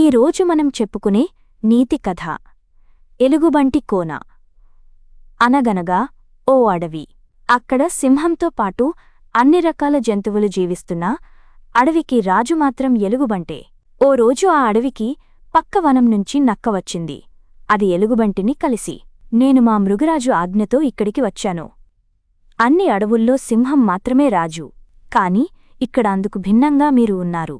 ఈరోజు మనం చెప్పుకునే నీతి కథ ఎలుగుబంటి కోన. అనగనగా ఓ అడవి. అక్కడ సింహంతో పాటు అన్ని రకాల జంతువులు జీవిస్తున్నా అడవికి రాజు మాత్రం ఎలుగుబంటే. ఓ రోజు ఆ అడవికి పక్క వనం నుంచి నక్క వచ్చింది. అది ఎలుగుబంటిని కలిసి, నేను మా మృగరాజు ఆజ్ఞతో ఇక్కడికి వచ్చాను. అన్ని అడవుల్లో సింహం మాత్రమే రాజు, కాని ఇక్కడ అందుకు భిన్నంగా మీరు ఉన్నారు.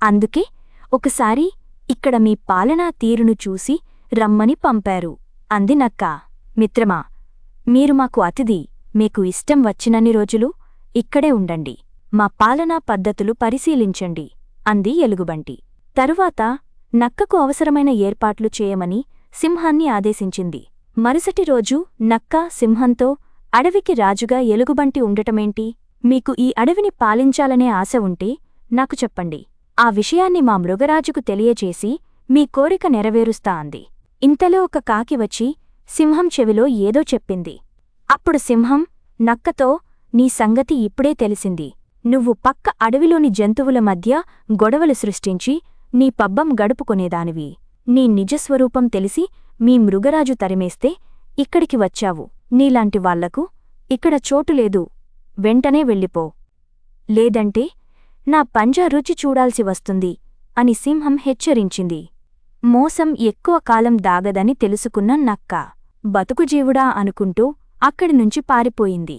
అందుకే ఒకసారి ఇక్కడ మీ పాలనా తీరును చూసి రమ్మని పంపారు అంది నక్క. మిత్రమా, మీరు మాకు అతిథి. మీకు ఇష్టం వచ్చినన్ని రోజులు ఇక్కడే ఉండండి. మా పాలనా పద్ధతులు పరిశీలించండి అంది ఎలుగుబంటి. తరువాత నక్కకు అవసరమైన ఏర్పాట్లు చేయమని సింహాన్ని ఆదేశించింది. మరుసటి రోజు నక్క సింహంతో, అడవికి రాజుగా ఎలుగుబంటి ఉండటమేంటి? మీకు ఈ అడవిని పాలించాలనే ఆశ ఉంటే నాకు చెప్పండి. ఆ విషయాన్ని మా మృగరాజుకు తెలియచేసి మీ కోరిక నెరవేరుస్తా అంది. ఇంతలో ఒక కాకి వచ్చి సింహం చెవిలో ఏదో చెప్పింది. అప్పుడు సింహం నక్కతో, నీ సంగతి ఇప్పుడే తెలిసింది. నువ్వు పక్క అడవిలోని జంతువుల మధ్య గొడవలు సృష్టించి నీ పబ్బం గడుపుకొనేదానివి. నీ నిజస్వరూపం తెలిసి మీ మృగరాజు తరిమేస్తే ఇక్కడికి వచ్చావు. నీలాంటి వాళ్లకు ఇక్కడ చోటులేదు. వెంటనే వెళ్ళిపో, లేదంటే నా పంజా రుచి చూడాల్సి వస్తుంది అని సింహం హెచ్చరించింది. మోసం ఎక్కువ కాలం దాగదని తెలుసుకున్న నక్క బతుకుజీవుడా అనుకుంటూ అక్కడినుంచి పారిపోయింది.